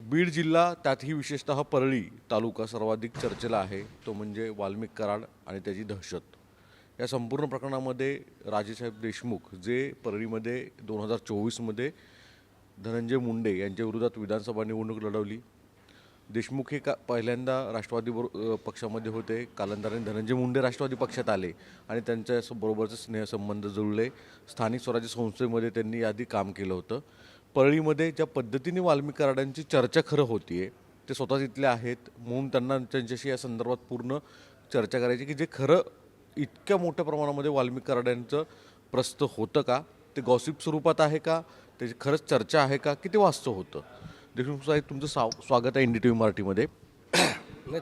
बीड जिल्हा त्यातही विशेषतः परळी तालुका सर्वाधिक चर्चेला आहे तो म्हणजे वाल्मिक कराड आणि त्याची दहशत। या संपूर्ण प्रकरणामध्ये राजेसाहेब देशमुख जे परळीमध्ये 2024मध्ये धनंजय मुंडे यांच्या विरोधात विधानसभा निवडणूक लढवली। देशमुख हे पहिल्यांदा राष्ट्रवादी पक्षामध्ये होते, कालांतराने धनंजय मुंडे राष्ट्रवादी पक्षात आले आणि त्यांच्या बरोबरचे स्नेहसंबंध जुळले। स्थानिक स्वराज्य संस्थेमध्ये त्यांनी आधी काम केलं होतं। परळीमध्ये ज्या पद्धतीने वाल्मिक कराडांची चर्चा खरं होतीये ते स्वतः तिथले आहेत म्हणून त्यांना त्यांच्याशी या संदर्भात पूर्ण चर्चा करायची की जे खरं इतक्या मोठ्या प्रमाणामध्ये वाल्मिक कराडांचं प्रस्त होतं का, ते गॉसिप स्वरूपात आहे का, त्याची खरंच चर्चा आहे का, की ते वास्तव होतं। देशमुख साहेब तुमचं स्वागत आहे NDTV मराठीमध्ये।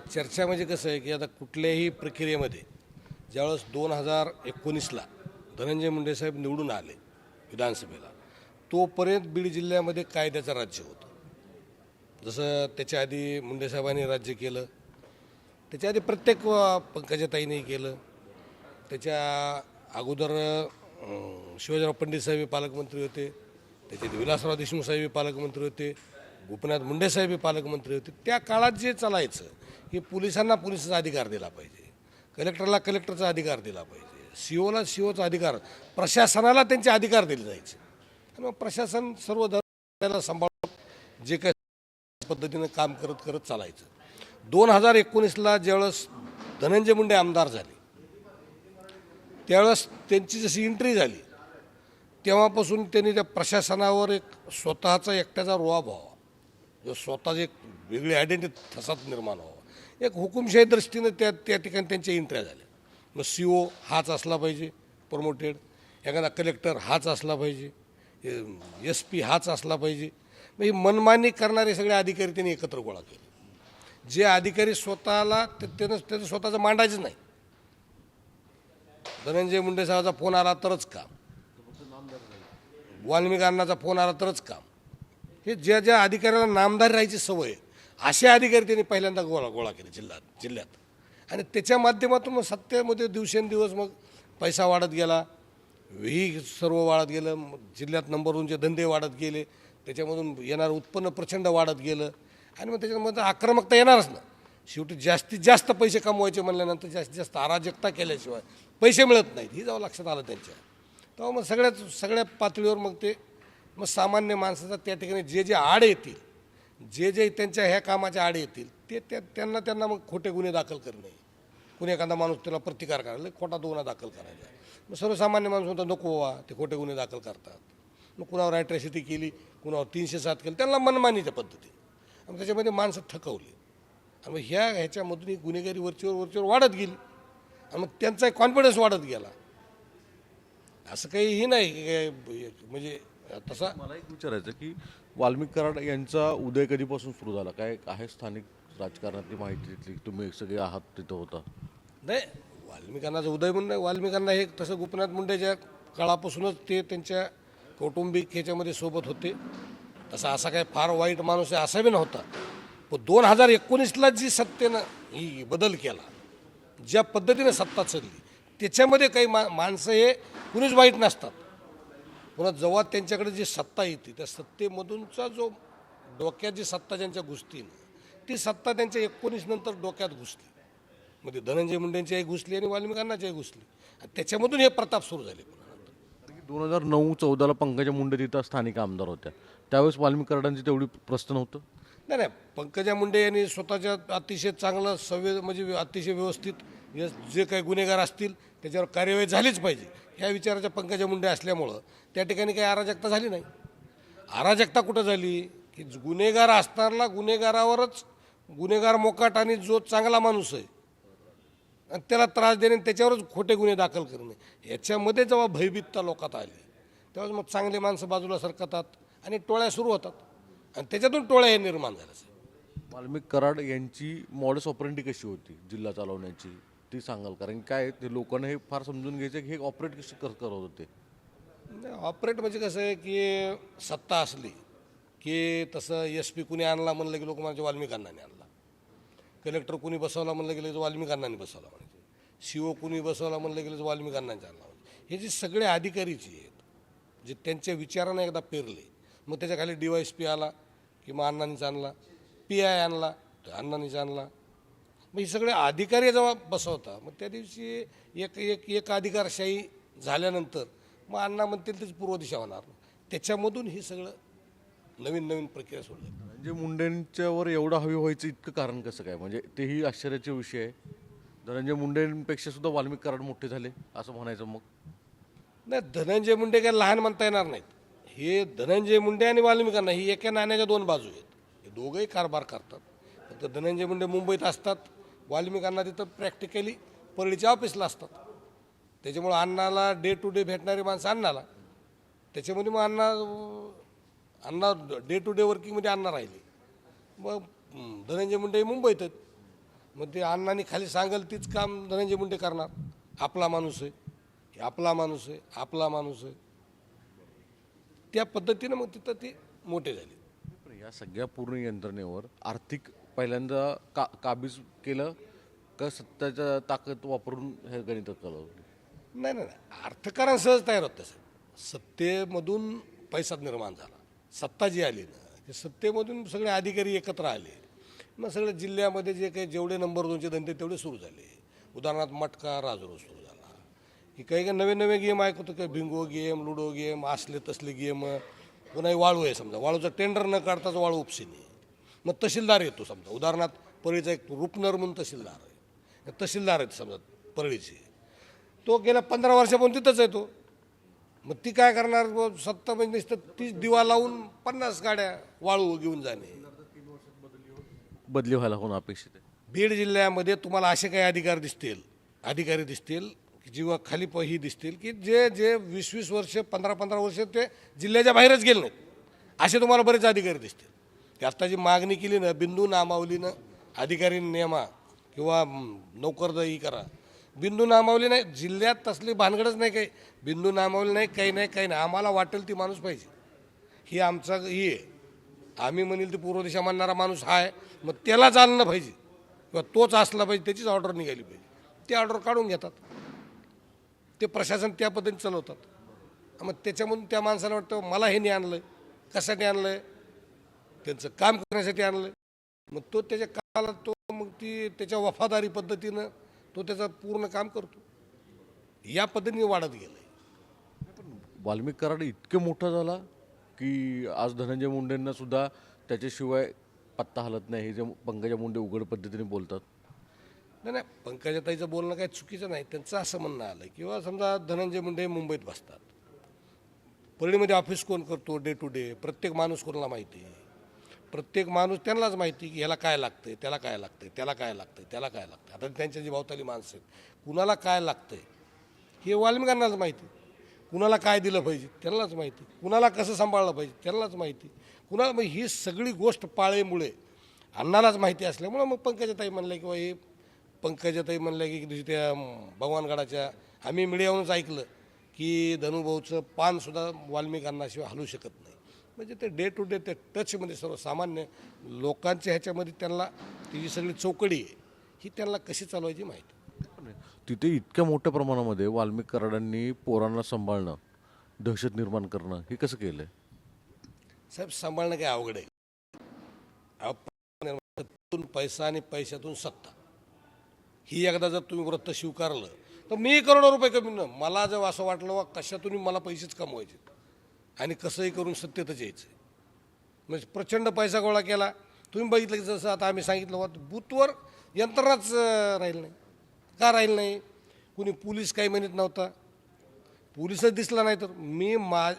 चर्चा म्हणजे कसं आहे की आता कुठल्याही प्रक्रियेमध्ये ज्यावेळेस 2019ला धनंजय मुंडे साहेब निवडून आले विधानसभेला, तोपर्यंत बीड जिल्ह्यामध्ये कायद्याचं राज्य होतं। जसं त्याच्या आधी मुंडे साहेबांनी राज्य केलं, त्याच्या आधी प्रत्येक पंकजाताईंनी केलं, त्याच्या अगोदर शिवाजीराव पंडित साहेब पालकमंत्री होते, त्याचे विलासराव देशमुख साहेब पालकमंत्री होते, गोपीनाथ मुंडे साहेब पालकमंत्री होते। त्या काळात जे चालायचं की पोलिसांना पोलिसाचा अधिकार दिला पाहिजे, कलेक्टरला कलेक्टरचा अधिकार दिला पाहिजे, COला COचा अधिकार, प्रशासनाला त्यांचे अधिकार दिले जायचे आणि मग प्रशासन सर्व धर्माला सांभाळून जे काही पद्धतीनं काम करत करत चालायचं। 2019ला ज्यावेळेस धनंजय मुंडे आमदार झाले त्यावेळेस त्यांची जशी एंट्री झाली तेव्हापासून त्यांनी त्या प्रशासनावर एक स्वतःचा एकट्याचा रुबाब व्हावा, जो स्वतःची एक वेगळी आयडेंटिटी ठसात निर्माण व्हावा, एक हुकुमशाही दृष्टीनं त्या ठिकाणी त्यांच्या एंट्र्या झाल्या। मग CO हाच असला पाहिजे प्रमोटेड, एखादा कलेक्टर हाच असला पाहिजे, SP हाच असला पाहिजे। मग ही मनमानी करणारे सगळे अधिकारी त्यांनी एकत्र गोळा केले। जे अधिकारी स्वतःला त्याचं स्वतःचं मांडायचं नाही, धनंजय मुंडे साहेबाचा फोन आला तरच काम, वाल्मिक अण्णाचा फोन आला तरच काम, हे ज्या ज्या अधिकाऱ्याला नामदार राहायची सवय असे अधिकारी त्यांनी पहिल्यांदा गोळा केले जिल्ह्यात आणि त्याच्या माध्यमातून मग सत्तेमध्ये दिवसेंदिवस मग पैसा वाढत गेला, सर्व वाढत गेलं, जिल्ह्यात नंबर 1चे धंदे वाढत गेले, त्याच्यामधून येणारं उत्पन्न प्रचंड वाढत गेलं आणि मग त्याच्यामध्ये आक्रमकता येणारच ना। शेवटी जास्तीत जास्त पैसे कमवायचे म्हणल्यानंतर जास्तीत जास्त अराजकता केल्याशिवाय पैसे मिळत नाहीत, ही जेव्हा लक्षात आलं त्यांच्या, तेव्हा मग सगळ्या पातळीवर मग सामान्य माणसाचा त्या ठिकाणी जे आड येतील, जे त्यांच्या ह्या कामाच्या आड येतील ते त्यांना मग खोटे गुन्हे दाखल करणे, कुणी एखादा माणूस त्याला प्रतिकार करायला खोटा गुन्हा दाखल करायचा, मग सर्वसामान्य माणूस म्हणतो नको व्हा, ते खोटे गुन्हे दाखल करतात। मग कुणावर ॲट्रॅसिटी केली, कुणावर 307 केली, त्यांना मनमानीच्या पद्धती आणि त्याच्यामध्ये माणसं थकवली आणि मग ह्याच्यामधून ही गुन्हेगारी वरचीवर वाढत गेली आणि मग त्यांचा कॉन्फिडन्स वाढत गेला। असं काहीही नाही की म्हणजे तसा मला एक विचारायचं की वाल्मिक कराड यांचा उदय कधीपासून सुरू झाला, काय आहे स्थानिक राजकारणातली माहिती तिथली, तुम्ही सगळे आहात तिथं होता? नाही, वाल्मिकांनाचा उदय म्हणून नाही, वाल्मिकांना हे तसं गोपीनाथ मुंडेच्या काळापासूनच ते त्यांच्या कौटुंबिक ह्याच्यामध्ये सोबत होते। तसा असा काय फार वाईट माणूस आहे असा बी नव्हता, पण 2019ला जी सत्तेनं ही बदल केला, ज्या पद्धतीनं सत्ता चालली त्याच्यामध्ये काही माणसं हे कुणीच वाईट नसतात, पुन्हा जेव्हा त्यांच्याकडे जी सत्ता येते त्या सत्तेमधूनचा जो डोक्यात जी सत्ता ज्यांच्या घुसती ती सत्ता त्यांच्या 19 नंतर डोक्यात घुसली, म्हणजे धनंजय मुंडेंच्याही घुसली आणि वाल्मिकांनाच्याही घुसली आणि त्याच्यामधून हे प्रताप सुरू झाले। 2009-14ला पंकजा मुंडे तिथं स्थानिक आमदार होत्या, त्यावेळेस वाल्मिक कराडांची तेवढी प्रश्न नव्हतं? नाही, पंकजा मुंडे यांनी स्वतःच्या अतिशय चांगलं म्हणजे अतिशय व्यवस्थित जे काही गुन्हेगार असतील त्याच्यावर कार्यवाही झालीच पाहिजे ह्या विचाराच्या पंकजा मुंडे असल्यामुळं त्या ठिकाणी काही अराजकता झाली नाही। अराजकता कुठं झाली की गुन्हेगार असताना गुन्हेगारावरच गुन्हेगार मोकाट आणि जो चांगला माणूस आहे आणि त्याला त्रास देणे त्याच्यावरच खोटे गुन्हे दाखल करणे, ह्याच्यामध्ये जेव्हा भयभीतता लोकात आली तेव्हा मग चांगली माणसं बाजूला सरकतात आणि टोळ्या सुरू होतात आणि त्याच्यातून टोळ्या हे निर्माण झाल्या। वाल्मिक कराड यांची मॉडस ऑपरेंडी कशी होती जिल्हा चालवण्याची ती सांगाल? कारण काय ते लोकांना हे फार समजून घ्यायचं की हे ऑपरेट कसे करत होते? ऑपरेट म्हणजे कसं आहे की सत्ता असली की तसं SP कुणी आणला म्हणलं की लोक म्हणजे वाल्मिक अण्णांनी आणला, कलेक्टर कुणी बसवला म्हणलं गेलं तर वाल्मिक अण्णांनी बसवला म्हणजे, CO कुणी बसवला म्हणलं गेलं तर वाल्मिक अण्णांनी आणला म्हणजे, हे जे सगळे अधिकारीचे आहेत जे त्यांच्या विचारानं एकदा पेरले मग त्याच्या खाली DYSP आला की मग अण्णांनीच आणला, PI आणला, तो अण्णांनीच आणला. मग हे सगळे अधिकारी जेव्हा बसवता, मग त्या दिवशी एक एक एक अधिकारशाही झाल्यानंतर मग अण्णा म्हणतील त्याची पूर्व दिशा होणार. त्याच्यामधून हे सगळं नवीन नवीन प्रक्रिया सुरू झाली. धनंजय मुंडेंच्यावर एवढं हवी व्हायचं इतकं कारण कसं काय? म्हणजे तेही आश्चर्याचे विषय आहे. धनंजय मुंडेंपेक्षा सुद्धा वाल्मिक कराड मोठे झाले असं म्हणायचं मग? नाही, धनंजय मुंडे काय लहान म्हणता येणार नाहीत. हे धनंजय मुंडे आणि वाल्मिकांना ही एका नाण्याच्या दोन बाजू आहेत. हे दोघंही कारभार करतात. फक्त धनंजय मुंडे मुंबईत असतात, वाल्मिकांना तिथं प्रॅक्टिकली परळीच्या ऑफिसला असतात. त्याच्यामुळं अण्णाला डे टू डे भेटणारी माणसं अण्णाला, त्याच्यामध्ये मग अण्णा डे टू डे वर्किंगमध्ये अण्णा राहिले. मग धनंजय मुंडे मुंबईत आहेत. मग ते अण्णांनी खाली सांगेल तीच काम धनंजय मुंडे करणार. आपला माणूस आहे, हे आपला माणूस आहे, आपला माणूस आहे. त्या पद्धतीनं मग तिथं ते मोठे झाले. पण या सगळ्या पूर्ण यंत्रणेवर आर्थिक पहिल्यांदा काबीज केलं का सत्ताच्या ताकद वापरून हे गणित कळवलं? नाही नाही नाही, अर्थकारण सहज तयार होतं साहेब. सत्तेमधून पैसा निर्माण झाला. सत्ता जी आली ना, ते सत्तेमधून सगळे अधिकारी एकत्र आले. मग सगळ्या जिल्ह्यामध्ये जे काही जेवढे नंबर 2चे धंदे तेवढे सुरू झाले. उदाहरणार्थ मटका राजरोज सुरू झाला. की काही नवे नवे गेम ऐकतो, काही बिंगो गेम, लुडो गेम, असले तसले गेम. पुन्हा वाळू आहे, समजा वाळूचं टेंडर न काढताच वाळू उपसीने. मग तहसीलदार येतो, समजा उदाहरणार्थ परळीचा एक रुपनर म्हणून तहसीलदार आहे. तहसीलदार आहेत समजा परळीचे, तो गेल्या 15 वर्षापासून तिथंच आहे तो. मग ती काय करणार? सत्ता म्हणजे नुसतं 30 दिवा लावून 50 गाड्या वाळू घेऊन जाणे. बदली व्हायला होणं अपेक्षित आहे. बीड जिल्ह्यामध्ये तुम्हाला असे काही अधिकारी दिसतील की जेव्हा खाली ही दिसतील की जे जे 20-20 वर्ष 15-15 वर्ष ते जिल्ह्याच्या बाहेरच गेले नाहीत, असे तुम्हाला बरेच अधिकारी दिसतील. ते आत्ता जी मागणी केली ना, बिंदू नामावलीनं अधिकारी नेमा किंवा नोकरदाही करा. बिंदू नामावली नाही, जिल्ह्यात तसली भानगडच नाही. काही बिंदू नामावली नाही, काही नाही. आम्हाला वाटेल ती माणूस पाहिजे. ही आमचा ही आहे. आम्ही म्हणेल ती पूर्व दिशा मानणारा माणूस हा आहे, मग त्याला चालणं पाहिजे किंवा तोच असला पाहिजे, त्याचीच ऑर्डर निघाली पाहिजे. ते ऑर्डर काढून घेतात. ते प्रशासन त्या पद्धतीने चालवतात. मग त्याच्यामधून त्या माणसाला वाटतं मला हे नाही आणलं, कशासाठी आणलं आहे? त्यांचं काम करण्यासाठी आणलं आहे. मग तो त्याच्या कामाला तो मग ती त्याच्या वफादारी पद्धतीनं तो त्याचं पूर्ण काम करतो. या पद्धतीने वाढत गेलं आहे. वाल्मिक कराड इतके मोठा झाला की आज धनंजय मुंडेंना सुद्धा त्याच्याशिवाय पत्ता हलत नाही, हे जे पंकजा मुंडे उघड पद्धतीने बोलतात. नाही, पंकजाताईचं बोलणं काही चुकीचं नाही. त्यांचं असं म्हणणं आलं किंवा समजा धनंजय मुंडे मुंबईत बसतात, परळीमध्ये ऑफिस कोण करतो डे टू डे, प्रत्येक माणूस कोणाला माहिती आहे. प्रत्येक माणूस त्यांनाच माहिती की ह्याला काय लागतंय, त्याला काय लागतंय, त्याला काय लागतंय, त्याला काय लागतंय. आता त्यांच्या जी भावताली माणसं आहेत, कुणाला काय लागतंय हे वाल्मिकांनाच माहिती. कुणाला काय दिलं पाहिजे त्यांनाच माहिती. कुणाला कसं सांभाळलं पाहिजे त्यांनाच माहिती. कुणाला मग ही सगळी गोष्ट पाळेमुळे अण्णालाच माहिती असल्यामुळं मग पंकजाताई म्हणल्या किंवा हे पंकजाताई म्हणल्या की त्या भगवानगडाच्या आम्ही मीडियावरूनच ऐकलं की धनुभाऊचं पानसुद्धा वाल्मिकांनाशिवाय हलू शकत नाही. म्हणजे ते डे टू डे ते टचमध्ये सर्वसामान्य लोकांच्या ह्याच्यामध्ये त्यांना ती जी सगळी चौकडी आहे ही त्यांना कशी चालवायची माहिती. तिथे इतक्या मोठ्या प्रमाणामध्ये वाल्मिक कराडांनी पोरांना सांभाळणं, दहशत निर्माण करणं हे कसं केलं आहे? साहेब, सांभाळणं काय अवघड आहे. पैसा आणि पैशातून सत्ता ही एकदा जर तुम्ही व्रत स्वीकारलं तर मी करोडो रुपये कमी न. मला जर असं वाटलं वा कशातून मला पैसेच कमवायचे आणि कसंही करून सत्तेतच यायचं, म्हणजे प्रचंड पैसा गोळा केला. तुम्ही बघितलं की जसं आता आम्ही सांगितलं होतं बूथवर यंत्रणाच राहील नाही. का राहील नाही? कुणी पोलीस काही म्हणत नव्हता, पोलीसच दिसला नाही. तर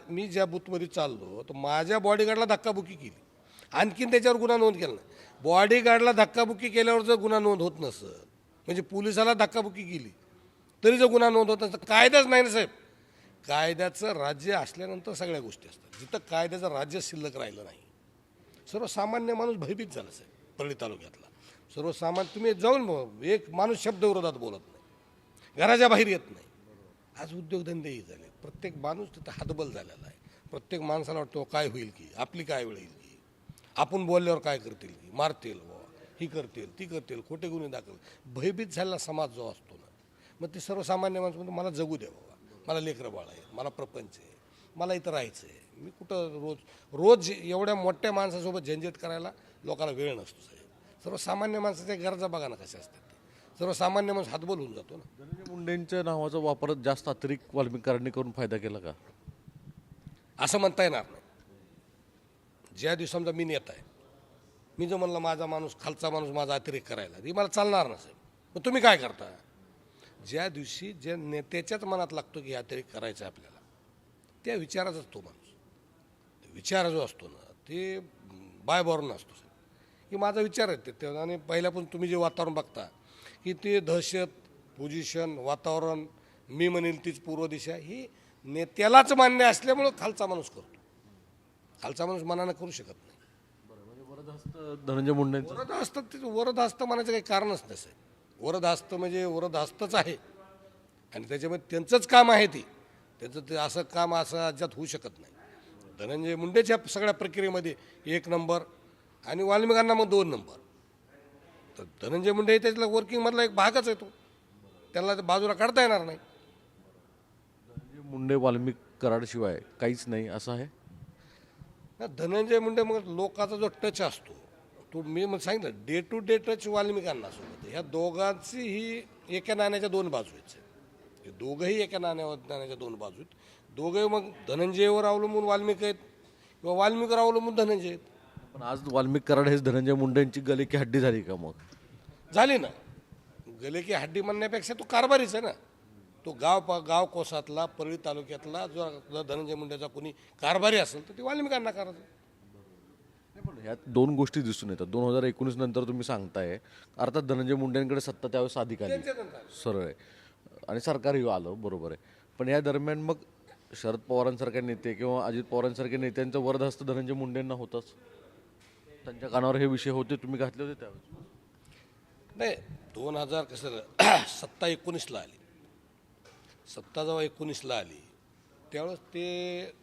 मी ज्या बूथमध्ये चाललो तर माझ्या बॉडीगार्डला धक्काबुक्की केली, आणखीन त्याच्यावर गुन्हा नोंद केला नाही. बॉडीगार्डला धक्काबुक्की केल्यावर जर गुन्हा नोंद होत नसतं, म्हणजे पोलिसाला धक्काबुक्की केली तरी जर गुन्हा नोंद होत नसतं, कायदाच नाही ना साहेब. कायद्याचं राज्य असल्यानंतर सगळ्या गोष्टी असतात. जिथं कायद्याचं राज्य शिल्लक राहिलं नाही, सर्वसामान्य माणूस भयभीत झाला साहेब. परळी तालुक्यातला सर्वसामान्य तुम्ही जाऊन एक माणूस शब्द विरोधात बोलत नाही, घराच्या बाहेर येत नाही. आज उद्योगधंदेही झाले. प्रत्येक माणूस तिथं हातबल झालेला आहे. प्रत्येक माणसाला वाटतो काय होईल की, आपली काय वेळ येईल की, आपण बोलल्यावर काय करतील की, मारतील व ही करतील ती करतील, खोटे गुन्हे दाखल. भयभीत झालेला समाज जो असतो ना, मग ते सर्वसामान्य माणूस म्हणतो मला जगू द्या बाबा, मला लेकरं बाळ आहे, मला प्रपंच आहे, मला इथं राहायचं आहे. मी कुठं रोज एवढ्या मोठ्या माणसासोबत झंझट करायला लोकांना वेळ नसतो साहेब. सर्वसामान्य माणसाच्या गरजा बघा ना कशा असतात ते. सर्वसामान्य माणूस हातबल होऊन जातो ना. धनंजय मुंडेंच्या नावाचा वापर जास्त अतिरिक्त वाल्मिक कराडांनी करून फायदा केला का? असं म्हणता येणार नाही. ज्या दिवशी समजा मी नेता आहे, मी जो म्हणलं माझा माणूस खालचा माणूस माझा अतिरेक करायला, ती मला चालणार नसेल. मग तुम्ही काय करता? ज्या दिवशी ज्या नेत्याच्याच मनात लागतो की हे अतिरेक करायचं आहे आपल्याला, त्या विचाराचाच तो माणूस, विचार जो असतो ना ते बायबॉर्न असतो साहेब. की माझा विचार आहे ते. आणि पहिल्यापासून तुम्ही जे वातावरण बघता की ते दहशत, पोझिशन, वातावरण, मी म्हणेल तीच पूर्व दिशा, ही नेत्यालाच मान्य असल्यामुळं खालचा माणूस करतो. खालचा माणूस मनानं करू शकत नाही. वरदहस्त धनंजय मुंडेंचं वरदहस्त वरदहस्त म्हणायचं काही कारणच नसेल. वरदहस्त म्हणजे वरदहस्तच आहे आणि त्याच्यामध्ये त्यांचंच काम आहे ती. त्याचं ते असं काम असं अजिबात होऊ शकत नाही. धनंजय मुंडेच्या सगळ्या प्रक्रियेमध्ये 1 नंबर आणि वाल्मिकांना मग 2 नंबर. तर धनंजय मुंडे हे त्यातला वर्किंगमधला एक भागच आहे तो. त्याला ते बाजूला काढता येणार नाही. धनंजय मुंडे वाल्मिक कराडशिवाय काहीच नाही असं आहे. धनंजय मुंडे मग लोकांचा जो टच असतो तो, मी मग सांगितलं डे टू डे टच वाल्मिकांना सोबत. ह्या दोघांची ही एका नाण्याच्या 2 बाजू आहेत. हे दोघंही एका नाण्याच्या 2 बाजू आहेत. दोघंही मग धनंजयवर अवलंबून वाल्मिक आहेत किंवा वाल्मिकवर अवलंबून धनंजय आहेत. पण आज वाल्मिक कराड हेच धनंजय मुंडेंची गले की हड्डी झाली का मग? झाली ना. गले की हड्डी म्हणण्यापेक्षा तो कारभारीच आहे ना. तो गाव कोसातला परळी तालुक्यातला जो धनंजय मुंडेचा कोणी कारभारी असेल तर ते वाल्मिकांना करायचं. पण ह्यात 2 गोष्टी दिसून येतात. 2019 नंतर तुम्ही सांगताय अर्थात धनंजय मुंडेंकडे सत्ता त्यावेळेस अधिक आली, सरळ आहे, आणि सरकारही आलं, बरोबर आहे. पण या दरम्यान मग शरद पवारांसारखे नेते किंवा अजित पवारांसारख्या नेत्यांचं वरदहस्त धनंजय मुंडेंना होतंच. त्यांच्या कानावर हे विषय होते, तुम्ही घातले होते त्यावेळेस. नाही, 2000 कसं सत्ता 19ला आली. सत्ता जेव्हा 19ला आली त्यावेळेस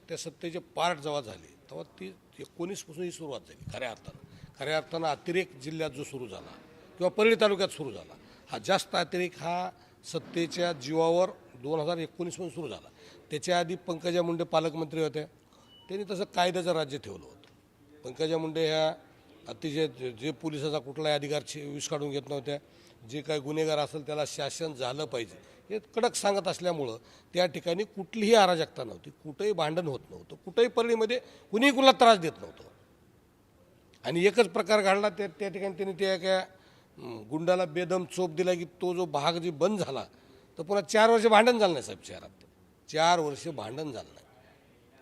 त्या सत्तेचे पार्ट जेव्हा झाले तेव्हा ती 19पासून ही सुरुवात झाली खऱ्या अर्थानं अतिरेक जिल्ह्यात जो सुरू झाला किंवा परळी तालुक्यात सुरू झाला, हा जास्त अतिरेक हा सत्तेच्या जीवावर 2019पासून सुरू झाला. त्याच्या आधी पंकजा मुंडे पालकमंत्री होत्या. त्यांनी तसं कायद्याचं राज्य ठेवलं होतं. पंकजा मुंडे ह्या अतिशय जे पोलिसाचा कुठलाही अधिकार विस्काडून घेत नव्हत्या. जे काही गुन्हेगार असेल त्याला शासन झालं पाहिजे हे कडक सांगत असल्यामुळं त्या ठिकाणी कुठलीही अराजकता नव्हती, कुठंही भांडण होत नव्हतं, कुठंही परळीमध्ये कुणीही कुणाला त्रास देत नव्हतं. आणि एकच प्रकार घडला त्या ठिकाणी त्यांनी त्या एका गुंडाला बेदम चोप दिला की तो जो भाग जे बंद झाला तर पुन्हा 4 वर्ष भांडण झालं नाही साहेब शहरात. 4 वर्ष भांडण झालं नाही.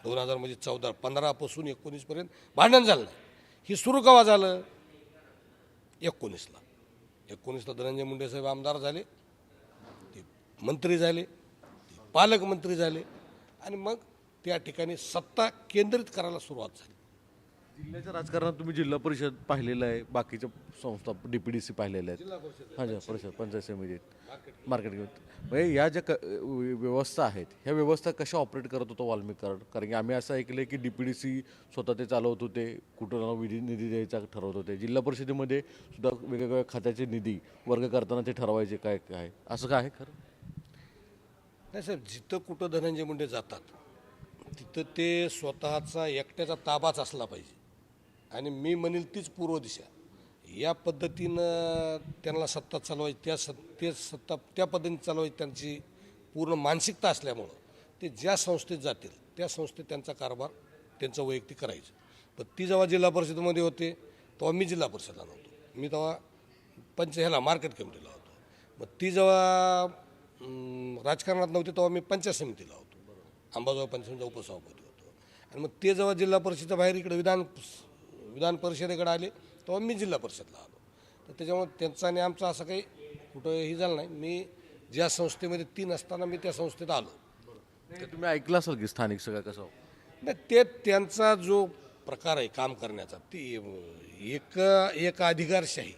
2000 म्हणजे 15 पासून 19पर्यंत भांडण झालं नाही. ही सुरू केव्हा झालं? 19ला. 19ला धनंजय मुंडे साहेब आमदार झाले, ते मंत्री झाले, ते पालकमंत्री झाले आणि मग त्या ठिकाणी सत्ता केंद्रित करायला सुरुवात झाली. जिल्ह्याच्या राजकारणात तुम्ही जिल्हा परिषद पाहिलेलं आहे, बाकीच्या संस्था DPDC पाहिलेल्या आहेत, हां परिषद, पंचायत समिती, मार्केट म्हणजे या ज्या व्यवस्था आहेत ह्या व्यवस्था कशा ऑपरेट करत होतो वाल्मिक कराड? कारण की आम्ही असं ऐकलं की DPDC स्वतः ते चालवत होते, कुठं निधी द्यायचा ठरवत होते, जिल्हा परिषदेमध्ये सुद्धा वेगवेगळ्या खात्याचे निधी वर्ग करताना ते ठरवायचे काय काय, असं काय आहे खरं? नाही साहेब, जिथं कुठं धनंजय मुंडे जातात तिथं ते स्वतःचा एकट्याचा ताबाच असला पाहिजे आणि मी म्हणेल तीच पूर्व दिशा, या पद्धतीनं त्यांना सत्ता चालवायची, सत्ता त्या पद्धतीने चालवायची त्यांची पूर्ण मानसिकता असल्यामुळं ते ज्या संस्थेत जातील त्या संस्थेत त्यांचा कारभार त्यांचं वैयक्तिक करायचं. पण ती जेव्हा जिल्हा परिषदेमध्ये होते तेव्हा मी जिल्हा परिषदला नव्हतो, मी तेव्हा मार्केट कमिटीला होतो. मग ती जेव्हा राजकारणात नव्हती तेव्हा मी पंचायत समितीला होतो, अंबाजोगाई पंचायत समितीचा उपसभापती होतो. आणि मग ते जेव्हा जिल्हा परिषदेच्या बाहेर इकडे विधान परिषदेकडे आले तेव्हा मी जिल्हा परिषदला आलो. तर त्याच्यामुळे त्यांचा आणि आमचा असं काही कुठंही झालं नाही. मी ज्या संस्थेमध्ये 3 असताना मी त्या संस्थेत आलो. तुम्ही ऐकलं असाल की स्थानिक सगळं कसं? नाही, ते त्यांचा जो प्रकार आहे काम करण्याचा, ती एक अधिकारशाही,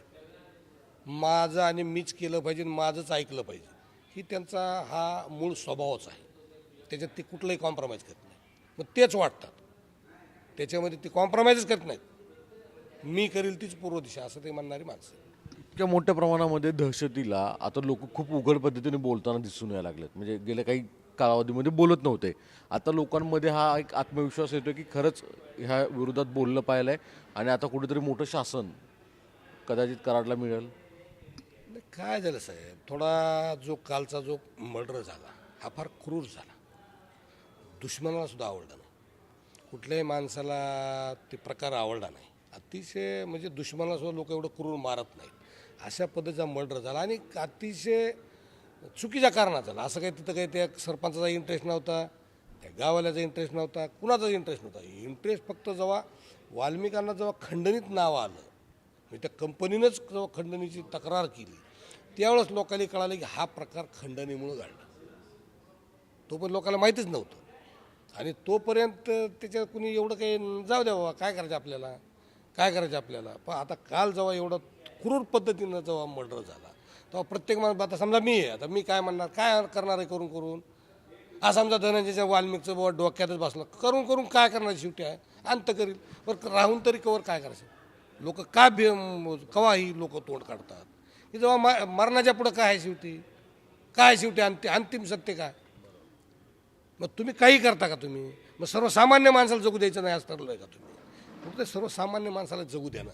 माझं आणि मीच केलं पाहिजे, माझंच ऐकलं पाहिजे, ही त्यांचा हा मूळ स्वभावच आहे. त्याच्यात ते कुठलंही कॉम्प्रोमाइज करत नाही. मग तेच वाटतात त्याच्यामध्ये, ते कॉम्प्रोमाइजच करत नाहीत. मी करील तीच पूर्व दिशा असं ते म्हणणारी माणसं. इतक्या मोठ्या प्रमाणामध्ये दहशतीला आता लोक खूप उघड पद्धतीने बोलताना दिसून यायला लागलेत. म्हणजे गेल्या काही कालावधीमध्ये बोलत नव्हते. आता लोकांमध्ये हा एक आत्मविश्वास येतो की खरंच ह्या विरोधात बोललं पाहिलं आहे आणि आता कुठेतरी मोठं शासन कदाचित कराडला मिळेल. नाही, काय झालं साहेब, थोडा कालचा जो मर्डर झाला हा फार क्रूर झाला. दुश्मनाला सुद्धा आवडला नाही, कुठल्याही माणसाला ते प्रकार आवडला नाही. अतिशय म्हणजे दुश्मनाला सुद्धा लोक एवढं क्रूर मारत नाहीत. अशा पद्धतीचा मर्डर झाला आणि अतिशय चुकीच्या कारणात झाला. असं काही तिथं काही त्या सरपंचाचा इंटरेस्ट नव्हता, त्या गावाल्याचा इंटरेस्ट नव्हता, कुणाचाच इंटरेस्ट नव्हता. इंटरेस्ट फक्त जेव्हा वाल्मिकांना जेव्हा खंडणीत नाव आलं, म्हणजे त्या कंपनीनंच जेव्हा खंडणीची तक्रार केली, त्यावेळेस लोकांनी कळालं की हा प्रकार खंडणीमुळे घडला. तो पण लोकांना माहितीच नव्हतं आणि तोपर्यंत त्याच्यात कुणी एवढं काही जाऊ द्या बाबा, काय करायचं आपल्याला. पण आता काल जेव्हा एवढं क्रूर पद्धतीनं जेव्हा मर्डर झाला तेव्हा प्रत्येक माणूस, आता समजा मी आहे, आता मी काय म्हणणार, काय करणार आहे करून हा समजा धनंजयच्या वाल्मिकचं बाबा डोक्यातच बसलं, करून काय करणार, शेवटी आहे अंत करील. पण राहून तरी कवर काय करायचं. लोक का कवा ही लोक तोंड काढतात की जेव्हा मरणाच्या पुढं काय आहे शेवटी अंतिम सत्य काय. मग तुम्ही काही करता का तुम्ही, मग सर्वसामान्य माणसाला जगू द्यायचं नाही असं ठरलं आहे का तुम्ही. फक्त सर्वसामान्य माणसाला जगू द्या ना.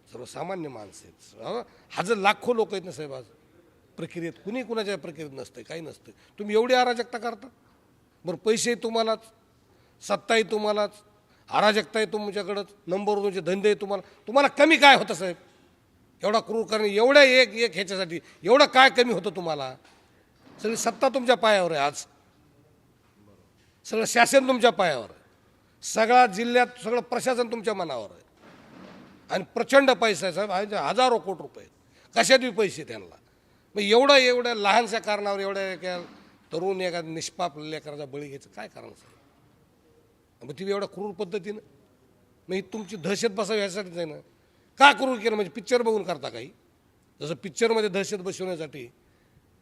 सर्वसामान्य माणसं आहेत, हजार लाखो लोक आहेत ना साहेब. आज प्रक्रियेत कुणी कुणाच्या प्रक्रियेत नसतं, काही नसतं. तुम्ही एवढी अराजकता करता. बरं, पैसे तुम्हालाच, सत्ताही तुम्हालाच, अराजकता आहे तुमच्याकडंच, नंबर दोनचे धंदे तुम्हाला कमी काय होतं साहेब. एवढा क्रूर करणे, एवढ्या एक ह्याच्यासाठी एवढं काय कमी होतं तुम्हाला. सगळी सत्ता तुमच्या पायावर आहे. आज सगळं शासन तुमच्या पायावर आहे, सगळ्या जिल्ह्यात सगळं प्रशासन तुमच्या मनावर आहे आणि प्रचंड पैसा आहे साहेब, हजारो कोटी रुपये, कशात बी पैसे त्यांना. मग एवढ्या लहानशा कारणावर एका तरुण एका निष्पाप लेकराचा बळी घ्यायचं काय कारण साहेब. मग ती एवढ्या क्रूर पद्धतीनं, मग ही तुमची दहशत बसावी ह्यासाठीच आहे ना. का क्रूर केलं म्हणजे पिक्चर बघून करता काही, जसं पिक्चरमध्ये दहशत बसवण्यासाठी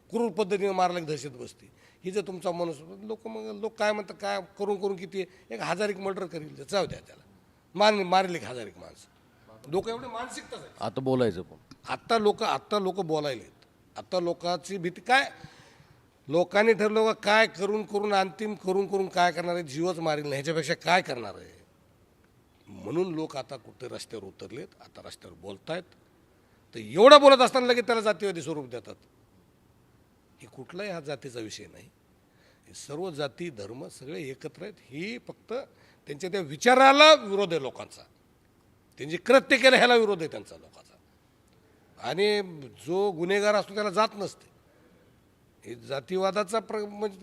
क्रूर पद्धतीने मारलं की दहशत बसते. ही जर तुमचा माणूस लोक काय म्हणतात, काय करून किती एक 1000 मर्डर करील जाऊ द्या त्याला, मारेल 1000 माणसं. लोक एवढे मानसिकताच आहे आता बोलायचं पण आता लोक बोलायलेत. आता लोकांची भीती काय, लोकांनी ठरलं काय करून अंतिम करून काय करणार आहे, जीवच मारेल नाही ह्याच्यापेक्षा काय करणार आहे. म्हणून लोक आता कुठे रस्त्यावर उतरलेत, आता रस्त्यावर बोलतायत. तर एवढं बोलत असताना लगेच त्याला जातीवादी स्वरूप देतात. ही कुठलाही हा जातीचा विषय नाही. हे सर्व जाती धर्म सगळे एकत्र आहेत. ही फक्त त्यांच्या त्या विचाराला विरोध आहे लोकांचा, त्यांची कृत्य केलं ह्याला विरोध आहे त्यांचा लोकांचा. आणि जो गुन्हेगार असतो त्याला जात नसते. हे जातीवादाचा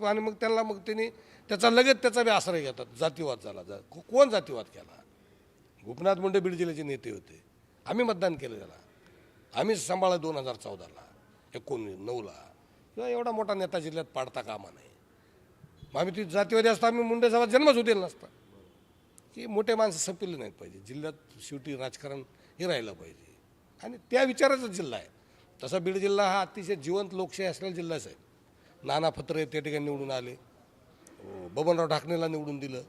आणि मग त्यांनी त्याचा लगेच त्याचा बी आश्रय घेतात. जातीवाद झाला. कोण जातीवाद केला. गोपीनाथ मुंडे बीड जिल्ह्याचे नेते होते, आम्ही मतदान केलं त्याला, आम्हीच सांभाळलं 2014ला 1909ला. किंवा एवढा मोठा नेता जिल्ह्यात पाडता कामा नाही. मग आम्ही ती जातीवादी असतो, आम्ही मुंडे साहेबात जन्मच होतील नसता. की मोठे माणसं संपले नाहीत पाहिजे जिल्ह्यात, शेवटी राजकारण हे राहिलं पाहिजे आणि त्या विचाराचा जिल्हा आहे. तसा बीड जिल्हा हा अतिशय जिवंत लोकशाही असलेला जिल्हाच आहे. नाना फत्रे त्या ठिकाणी निवडून आले, बबनराव ढाकणेला निवडून दिलं,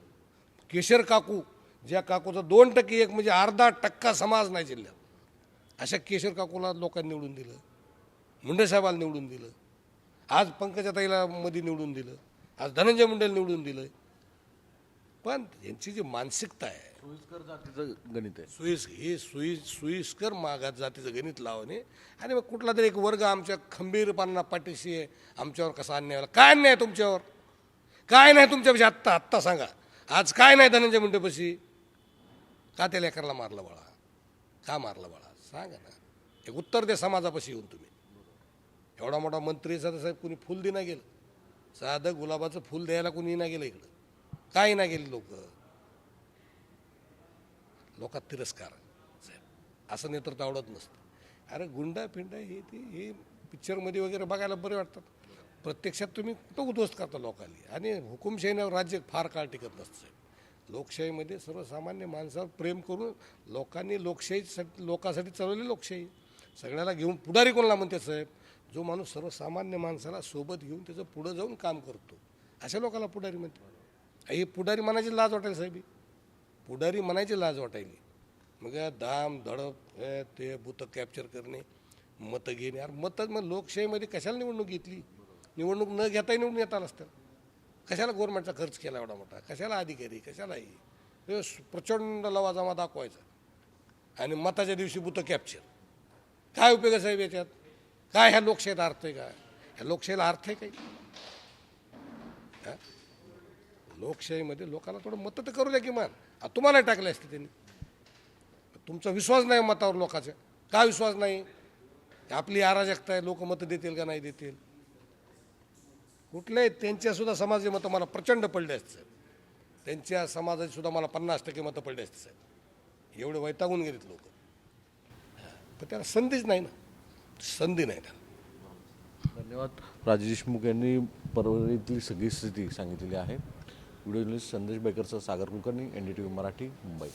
केशर काकू, ज्या काकूचा 2% म्हणजे अर्धा टक्का समाज नाही जिल्ह्यात, अशा केशर काकूला लोकांनी निवडून दिलं, मुंडे साहेबाला निवडून दिलं, आज पंकजाताईला मध्ये निवडून दिलं, आज धनंजय मुंडेला निवडून दिलं. पण यांची जी मानसिकता आहे, सोयीस्कर जातीचं गणित आहे, सोयीस्कर मागात जातीचं गणित लावणे आणि मग कुठला तरी एक वर्ग आमच्या खंबीरपणा पाठीशी आहे, आमच्यावर कसा अन्याय झाला. काय अन्याय तुमच्यावर, काय नाही तुमच्यापाशी आत्ता सांगा. आज काय नाही धनंजय मुंडेपाशी. का त्या लेकराला मारलं बाळा, का मारलं बाळा सांगा ना. एक उत्तर द्या समाजापाशी येऊन तुम्ही. एवढा मोठा मंत्री साहेब कुणी फुल देना गेलं, साधं गुलाबाचं फुल द्यायला कुणी ना गेलं इकडं, काही ना गेले लोकात तिरस्कार साहेब. असं नेतृत्व आवडत नसतं. अरे गुंडा फिंडा हे पिक्चरमध्ये वगैरे बघायला बरे वाटतात, प्रत्यक्षात तुम्ही कुठं उद्ध्वस्त करता लोकांनी. आणि हुकुमशाहीवर राज्य फार काळ टिकत नसतं साहेब. लोकशाहीमध्ये सर्वसामान्य माणसावर प्रेम करून लोकांनी लोकांसाठी चालवली लोकशाही. सगळ्याला घेऊन पुढारी कोणाला म्हणते साहेब, जो माणूस सर्वसामान्य माणसाला सोबत घेऊन त्याचं पुढं जाऊन काम करतो, अशा लोकांना पुढारी म्हणते. ही पुढारी म्हणायची लाज वाटायली साहेब, पुढारी म्हणायची लाज वाटायली. मग दाम धडप ते बुतं कॅप्चर करणे, मतं घेणे. अरे मग लोकशाहीमध्ये कशाला निवडणूक घेतली, निवडणूक न घेताही निवडून येता नसतं. कशाला गव्हर्नमेंटचा खर्च केला एवढा मोठा, कशाला अधिकारी, कशालाही हे प्रचंड लवाजमा दाखवायचा आणि मताच्या दिवशी बुतं कॅप्चर. काय उपयोग आहे साहेब याच्यात? काय ह्या लोकशाहीत अर्थ आहे का? ह्या लोकशाहीला अर्थ आहे काही? हा? लोकशाहीमध्ये लोकांना थोडं मतं तर करू द्या किमान. तुम्हाला टाकले असते त्यांनी. तुमचा विश्वास नाही मतावर लोकांचा. का विश्वास नाही? आपली अराजकता आहे, लोक मतं देतील का नाही देतील? कुठले त्यांच्यासुद्धा समाजाचे मतं मला प्रचंड पडले असते. त्यांच्या समाजाची सुद्धा मला 50% मतं पडले असते साहेब. एवढे वैतागून गेलेत लोक. पण त्याला संधीच नाही ना, संधी नाही त्याला. धन्यवाद. राजेश देशमुख यांनी परळीतील सगळी स्थिती सांगितलेली आहे. व्हिडिओ जर्नलिस्ट संदेश बेकरसह सागर कुलकर्णी, NDTV मराठी, मुंबई.